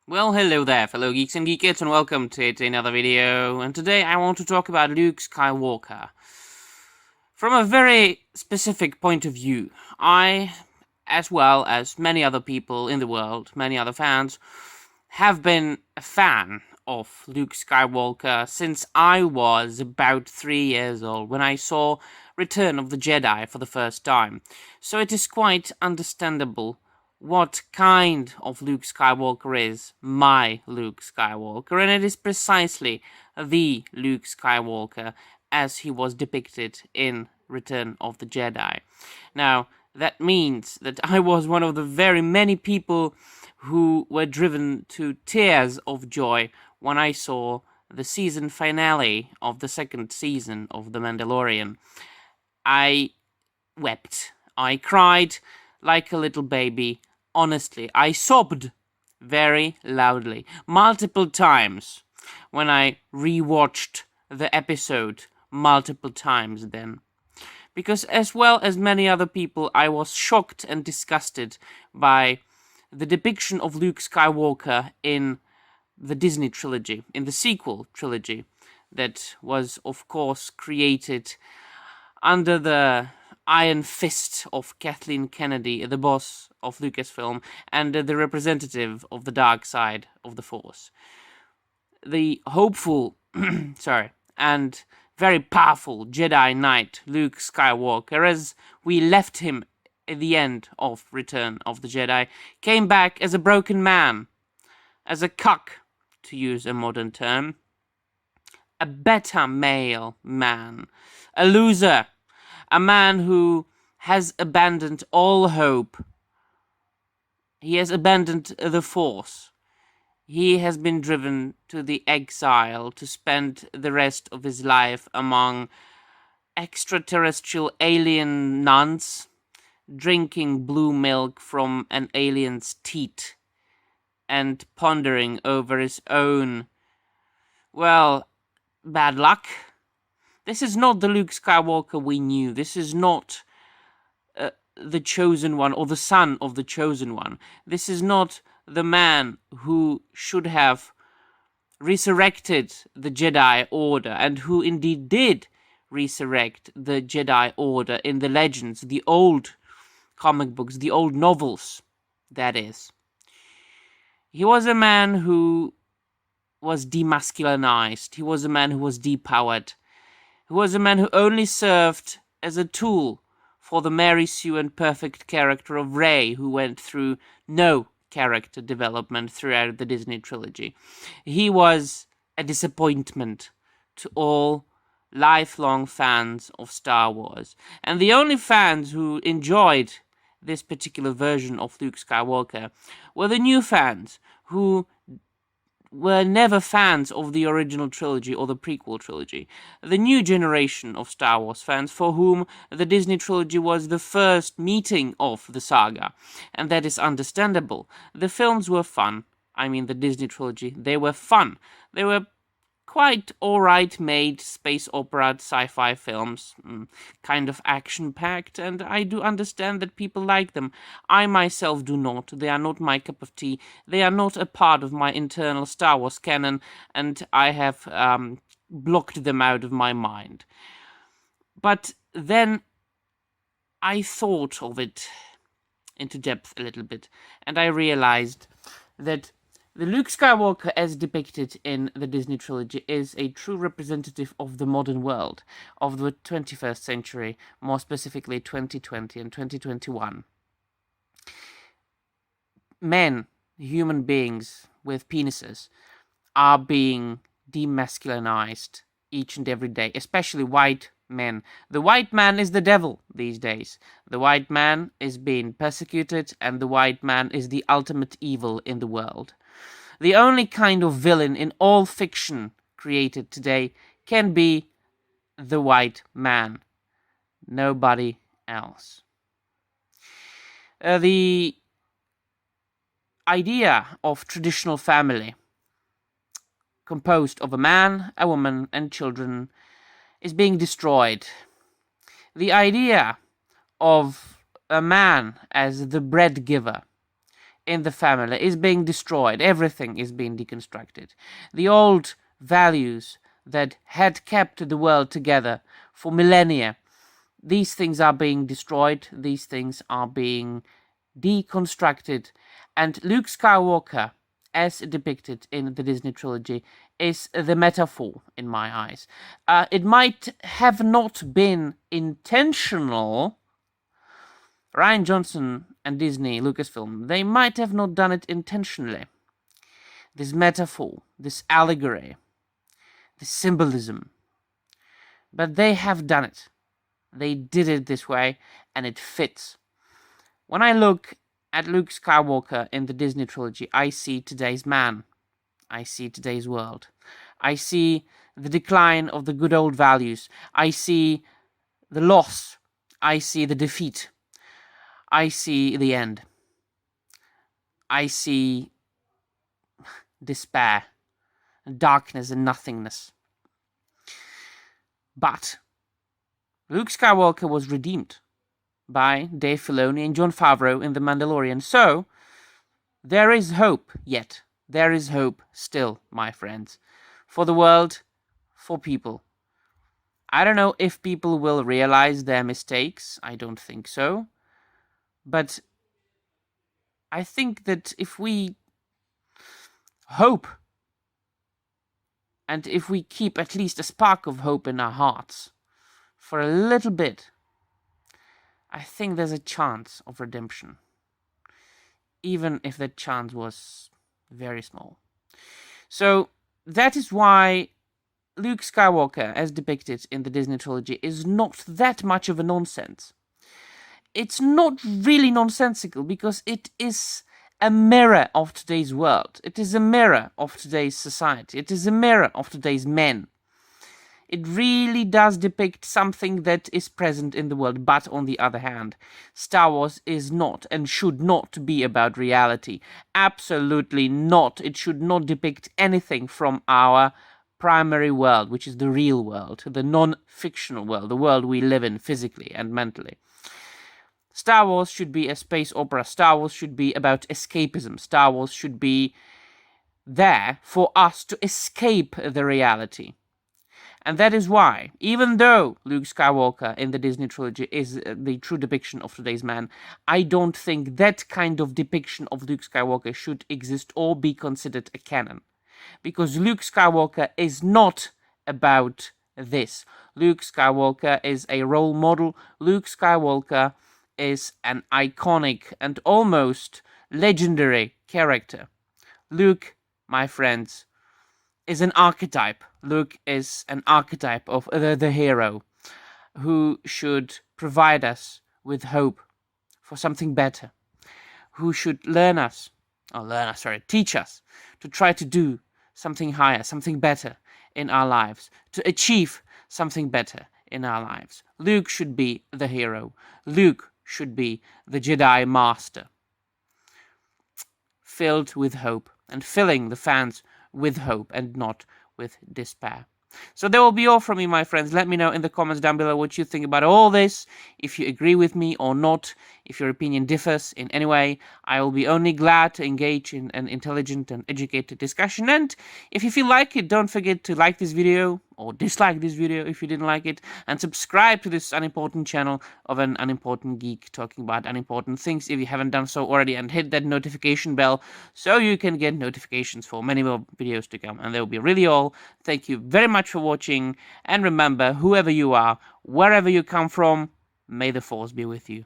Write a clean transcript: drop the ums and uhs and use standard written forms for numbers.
Well, hello there, fellow geeks and geekettes, and welcome to another video. And today I want to talk about Luke Skywalker. From a very specific point of view, I, as well as many other people in the world, many other fans, have been a fan of Luke Skywalker since I was about 3 years old when I saw Return of the Jedi for the first time. So it is quite understandable what kind of Luke Skywalker is my Luke Skywalker, and it is precisely the Luke Skywalker as he was depicted in Return of the Jedi. Now, that means that I was one of the very many people who were driven to tears of joy when I saw the season finale of the second season of The Mandalorian. I wept. I cried like a little baby. Honestly, I sobbed very loudly multiple times when I rewatched the episode multiple times then. Because as well as many other people, I was shocked and disgusted by the depiction of Luke Skywalker in the Disney trilogy, in the sequel trilogy, that was, of course, created under the iron fist of Kathleen Kennedy, the boss of Lucasfilm, and the representative of the dark side of the Force. The hopeful, and very powerful Jedi Knight Luke Skywalker, as we left him at the end of Return of the Jedi, came back as a broken man, as a cuck, to use a modern term, a beta male man, a loser, a man who has abandoned all hope. He has abandoned the Force. He has been driven to the exile to spend the rest of his life among extraterrestrial alien nuns, drinking blue milk from an alien's teat, and pondering over his own, well, bad luck. This is not the Luke Skywalker we knew. This is not the Chosen One or the son of the Chosen One. This is not the man who should have resurrected the Jedi Order, and who indeed did resurrect the Jedi Order in the legends, the old comic books, the old novels, that is. He was a man who was demasculinized. He was a man who was depowered. He was a man who only served as a tool for the Mary Sue and perfect character of Rey, who went through no character development throughout the Disney trilogy. He was a disappointment to all lifelong fans of Star Wars. And the only fans who enjoyed this particular version of Luke Skywalker were the new fans who were never fans of the original trilogy or the prequel trilogy. The new generation of Star Wars fans for whom the Disney trilogy was the first meeting of the saga. And that is understandable. The films were fun. I mean, the Disney trilogy, they were fun. They were quite alright made space opera sci-fi films, kind of action-packed, and I do understand that people like them. I myself do not. They are not my cup of tea. They are not a part of my internal Star Wars canon, and I have blocked them out of my mind. But then I thought of it into depth a little bit, and I realized that the Luke Skywalker as depicted in the Disney trilogy is a true representative of the modern world, of the 21st century, more specifically 2020 and 2021. Men, human beings with penises, are being demasculinized each and every day, especially white men. The white man is the devil these days. The white man is being persecuted, and the white man is the ultimate evil in the world. The only kind of villain in all fiction created today can be the white man. Nobody else. The idea of traditional family, composed of a man, a woman, and children, is being destroyed. The idea of a man as the bread giver in the family is being destroyed. Everything is being deconstructed. The old values that had kept the world together for millennia, these things are being destroyed. These things are being deconstructed. And Luke Skywalker, as depicted in the Disney trilogy, is the metaphor in my eyes. It might have not been intentional. Rian Johnson and Disney, Lucasfilm, they might have not done it intentionally. This metaphor, this allegory, this symbolism. But they have done it. They did it this way, and it fits. When I look at Luke Skywalker in the Disney trilogy, I see today's man. I see today's world. I see the decline of the good old values. I see the loss. I see the defeat. I see the end. I see despair, darkness and nothingness. But Luke Skywalker was redeemed by Dave Filoni and Jon Favreau in The Mandalorian. So, there is hope yet. There is hope still, my friends. For the world, for people. I don't know if people will realize their mistakes. I don't think so. But I think that if we hope, and if we keep at least a spark of hope in our hearts for a little bit, I think there's a chance of redemption. Even if that chance was very small. So that is why Luke Skywalker, as depicted in the Disney trilogy, is not that much of a nonsense. It's not really nonsensical because it is a mirror of today's world. It is a mirror of today's society. It is a mirror of today's men. It really does depict something that is present in the world. But on the other hand, Star Wars is not and should not be about reality. Absolutely not. It should not depict anything from our primary world, which is the real world, the non-fictional world, the world we live in physically and mentally. Star Wars should be a space opera. Star Wars should be about escapism. Star Wars should be there for us to escape the reality. And that is why, even though Luke Skywalker in the Disney trilogy is the true depiction of today's man, I don't think that kind of depiction of Luke Skywalker should exist or be considered a canon. Because Luke Skywalker is not about this. Luke Skywalker is a role model. Luke Skywalker is an iconic and almost legendary character. Luke, my friends, is an archetype. Luke is an archetype of the hero who should provide us with hope for something better, who should teach us to try to do something higher, something better in our lives, to achieve something better in our lives. Luke should be the hero. Luke should be the Jedi Master, filled with hope and filling the fans with hope and not with despair. So that will be all from me, my friends. Let me know in the comments down below what you think about all this, if you agree with me or not, if your opinion differs in any way. I will be only glad to engage in an intelligent and educated discussion. And if you feel like it, don't forget to like this video or dislike this video if you didn't like it, and subscribe to this unimportant channel of an unimportant geek talking about unimportant things if you haven't done so already, and hit that notification bell so you can get notifications for many more videos to come. And that will be really all. Thank you very much for watching, and remember, whoever you are, wherever you come from, may the Force be with you.